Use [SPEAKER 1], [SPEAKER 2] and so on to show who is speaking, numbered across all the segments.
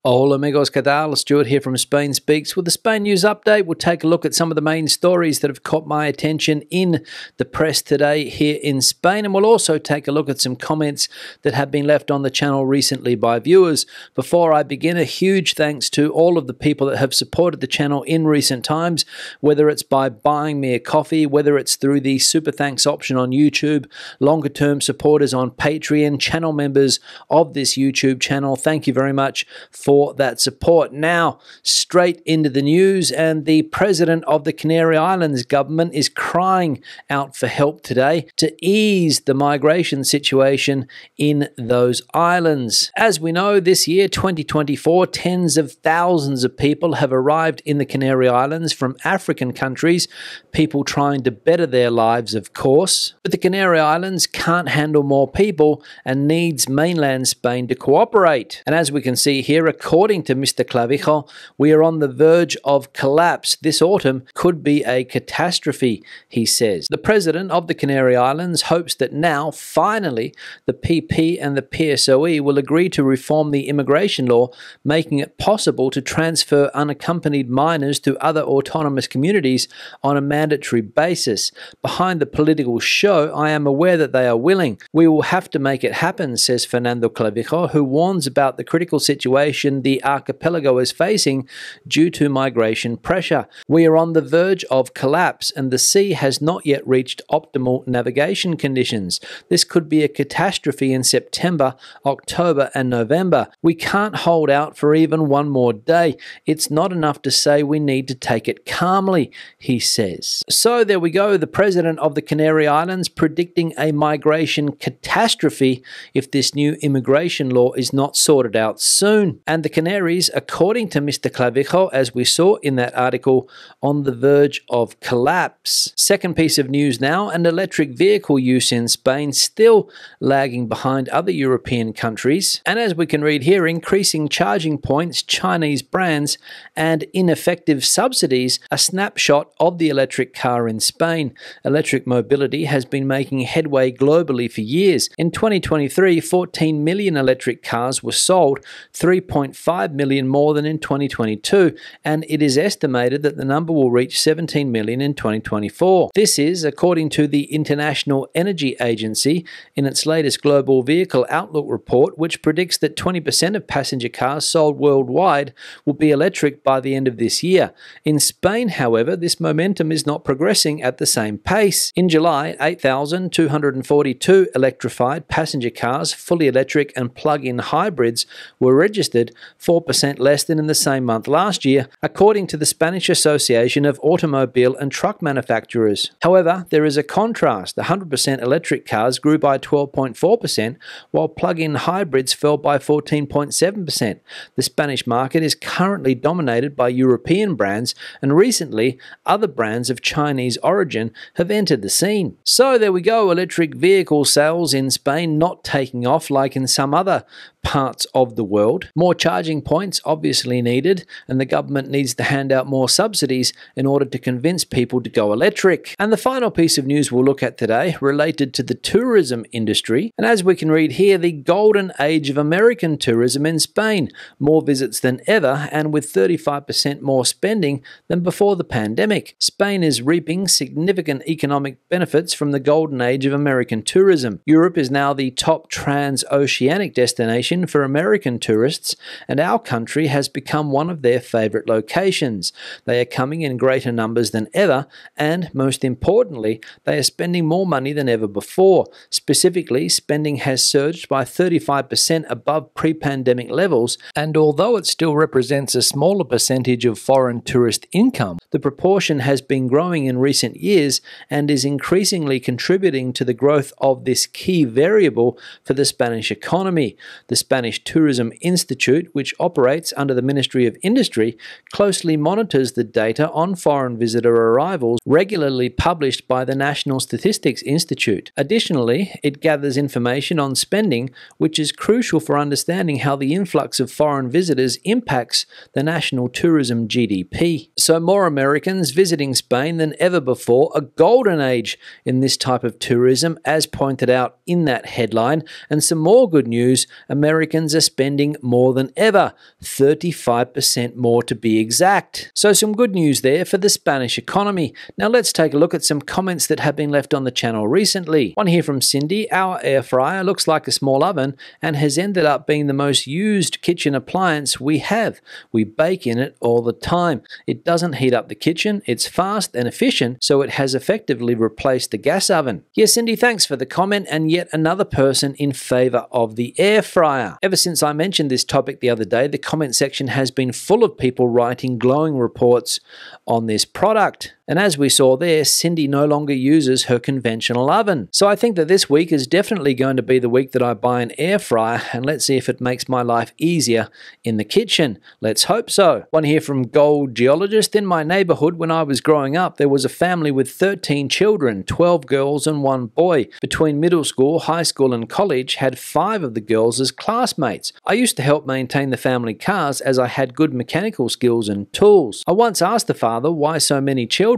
[SPEAKER 1] Hola amigos, ¿qué tal? Stuart here from Spain Speaks. With the Spain News Update, we'll take a look at some of the main stories that have caught my attention in the press today here in Spain, and we'll also take a look at some comments that have been left on the channel recently by viewers. Before I begin, a huge thanks to all of the people that have supported the channel in recent times, whether it's by buying me a coffee, whether it's through the super thanks option on YouTube, longer term supporters on Patreon, channel members of this YouTube channel. Thank you very much for that support. Now, straight into the news, and the president of the Canary Islands government is crying out for help today to ease the migration situation in those islands. As we know, this year, 2024, tens of thousands of people have arrived in the Canary Islands from African countries, people trying to better their lives, of course. But the Canary Islands can't handle more people and needs mainland Spain to cooperate. And as we can see here, according to Mr. Clavijo, we are on the verge of collapse. This autumn could be a catastrophe, he says. The president of the Canary Islands hopes that now, finally, the PP and the PSOE will agree to reform the immigration law, making it possible to transfer unaccompanied minors to other autonomous communities on a mandatory basis. Behind the political show, I am aware that they are willing. We will have to make it happen, says Fernando Clavijo, who warns about the critical situation the archipelago is facing due to migration pressure. We are on the verge of collapse, and the sea has not yet reached optimal navigation conditions. This could be a catastrophe in September, October, and November. We can't hold out for even one more day. It's not enough to say we need to take it calmly, he says. So there we go, the president of the Canary Islands predicting a migration catastrophe if this new immigration law is not sorted out soon. And the Canaries, according to Mr. Clavijo, as we saw in that article, on the verge of collapse. Second piece of news now, and electric vehicle use in Spain still lagging behind other European countries. And as we can read here, increasing charging points, Chinese brands, and ineffective subsidies, a snapshot of the electric car in Spain. Electric mobility has been making headway globally for years. In 2023, 14 million electric cars were sold, 3.5 million more than in 2022, and it is estimated that the number will reach 17 million in 2024. This is, according to the International Energy Agency, in its latest Global Vehicle Outlook report, which predicts that 20% of passenger cars sold worldwide will be electric by the end of this year. In Spain, however, this momentum is not progressing at the same pace. In July, 8,242 electrified passenger cars, fully electric and plug-in hybrids, were registered, 4% less than in the same month last year, according to the Spanish Association of Automobile and Truck Manufacturers. However, there is a contrast. 100% electric cars grew by 12.4%, while plug-in hybrids fell by 14.7%. The Spanish market is currently dominated by European brands, and recently, other brands of Chinese origin have entered the scene. So there we go, electric vehicle sales in Spain not taking off like in some other parts of the world. More charging points obviously needed, and the government needs to hand out more subsidies in order to convince people to go electric. And the final piece of news we'll look at today related to the tourism industry. And as we can read here, the golden age of American tourism in Spain. More visits than ever, and with 35% more spending than before the pandemic. Spain is reaping significant economic benefits from the golden age of American tourism. Europe is now the top transoceanic destination for American tourists, and our country has become one of their favorite locations. They are coming in greater numbers than ever, and most importantly, they are spending more money than ever before. Specifically, spending has surged by 35% above pre-pandemic levels, and although it still represents a smaller percentage of foreign tourist income, the proportion has been growing in recent years and is increasingly contributing to the growth of this key variable for the Spanish economy. The Spanish Tourism Institute, which operates under the Ministry of Industry, closely monitors the data on foreign visitor arrivals regularly published by the National Statistics Institute. Additionally, it gathers information on spending, which is crucial for understanding how the influx of foreign visitors impacts the national tourism GDP. So more Americans visiting Spain than ever before, a golden age in this type of tourism, as pointed out in that headline, and some more good news, Americans are spending more than ever, 35% more to be exact. So some good news there for the Spanish economy. Now let's take a look at some comments that have been left on the channel recently. One here from Cindy: our air fryer looks like a small oven and has ended up being the most used kitchen appliance we have. We bake in it all the time. It doesn't heat up the kitchen, it's fast and efficient, so it has effectively replaced the gas oven. Yes, Cindy, thanks for the comment, and yet another person in favor of the air fryer. Ever since I mentioned this topic the other day, the comment section has been full of people writing glowing reports on this product. And as we saw there, Cindy no longer uses her conventional oven. So I think that this week is definitely going to be the week that I buy an air fryer, and let's see if it makes my life easier in the kitchen. Let's hope so. One here from Gold Geologist: in my neighborhood when I was growing up, there was a family with 13 children, 12 girls and 1 boy. Between middle school, high school and college, had 5 of the girls as classmates. I used to help maintain the family cars as I had good mechanical skills and tools. I once asked the father why so many children,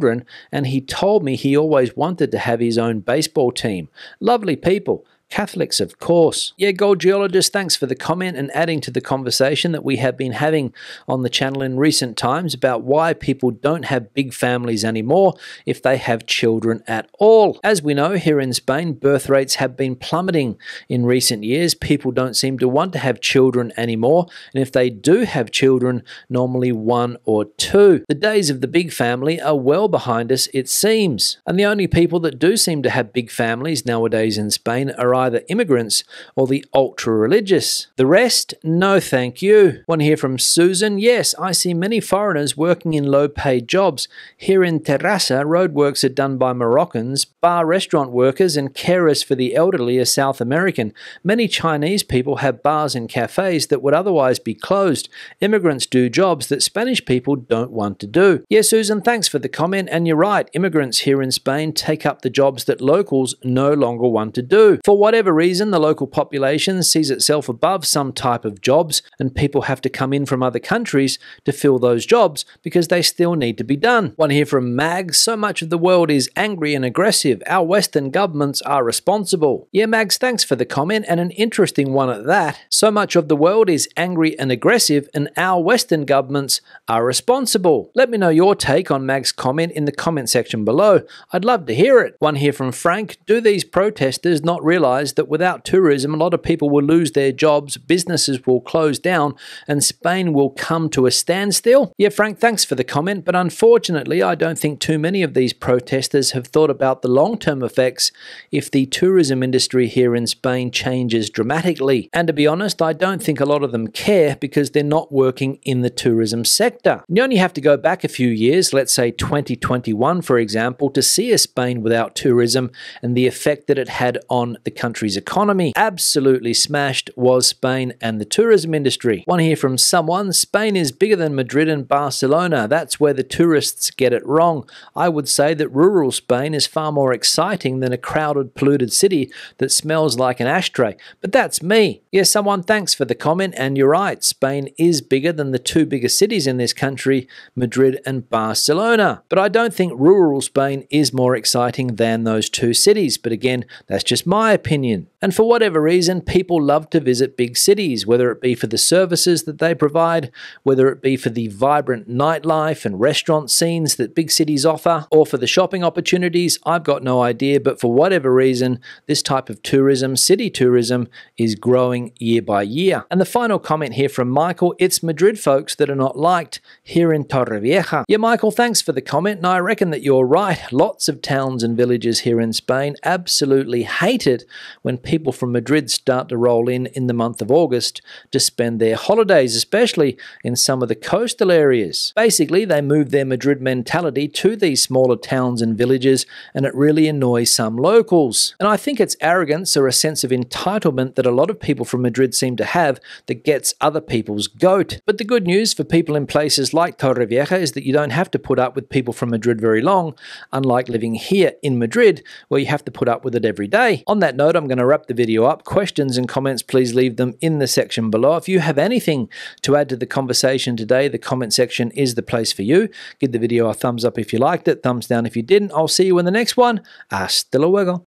[SPEAKER 1] and he told me he always wanted to have his own baseball team. Lovely people. Catholics, of course. Yeah, Gold Geologist, thanks for the comment and adding to the conversation that we have been having on the channel in recent times about why people don't have big families anymore if they have children at all. As we know, here in Spain, birth rates have been plummeting in recent years. People don't seem to want to have children anymore, and if they do have children, normally 1 or 2. The days of the big family are well behind us, it seems. And the only people that do seem to have big families nowadays in Spain are either immigrants or the ultra-religious. The rest, no thank you. One here from Susan: yes, I see many foreigners working in low-paid jobs. Here in Terrassa, roadworks are done by Moroccans, bar restaurant workers and carers for the elderly are South American. Many Chinese people have bars and cafes that would otherwise be closed. Immigrants do jobs that Spanish people don't want to do. Yes, Susan, thanks for the comment, and you're right, immigrants here in Spain take up the jobs that locals no longer want to do. For whatever reason, the local population sees itself above some type of jobs, and people have to come in from other countries to fill those jobs because they still need to be done. One here from Mags: so much of the world is angry and aggressive. Our Western governments are responsible. Yeah, Mags, thanks for the comment, and an interesting one at that. So much of the world is angry and aggressive, and our Western governments are responsible. Let me know your take on Mags' comment in the comment section below. I'd love to hear it. One here from Frank: do these protesters not realize that without tourism, a lot of people will lose their jobs, businesses will close down, and Spain will come to a standstill? Yeah, Frank, thanks for the comment, but unfortunately, I don't think too many of these protesters have thought about the long-term effects if the tourism industry here in Spain changes dramatically. And to be honest, I don't think a lot of them care because they're not working in the tourism sector. You only have to go back a few years, let's say 2021, for example, to see a Spain without tourism and the effect that it had on the country's economy. Absolutely smashed was Spain and the tourism industry. One here from someone: Spain is bigger than Madrid and Barcelona. That's where the tourists get it wrong. I would say that rural Spain is far more exciting than a crowded, polluted city that smells like an ashtray. But that's me. Yes, someone, thanks for the comment, and you're right. Spain is bigger than the 2 biggest cities in this country, Madrid and Barcelona. But I don't think rural Spain is more exciting than those 2 cities. But again, that's just my opinion. And for whatever reason, people love to visit big cities, whether it be for the services that they provide, whether it be for the vibrant nightlife and restaurant scenes that big cities offer, or for the shopping opportunities. I've got no idea, but for whatever reason, this type of tourism, city tourism, is growing year by year. And the final comment here from Michael: it's Madrid folks that are not liked here in Torrevieja. Yeah, Michael, thanks for the comment, and I reckon that you're right. Lots of towns and villages here in Spain absolutely hate it when people from Madrid start to roll in the month of August to spend their holidays, especially in some of the coastal areas. Basically, they move their Madrid mentality to these smaller towns and villages, and it really annoys some locals. And I think it's arrogance or a sense of entitlement that a lot of people from Madrid seem to have that gets other people's goat. But the good news for people in places like Torrevieja is that you don't have to put up with people from Madrid very long, unlike living here in Madrid, where you have to put up with it every day. On that note, I'm going to wrap the video up. Questions and comments, please leave them in the section below. If you have anything to add to the conversation today, the comment section is the place for you. Give the video a thumbs up if you liked it, thumbs down if you didn't. I'll see you in the next one. Hasta luego.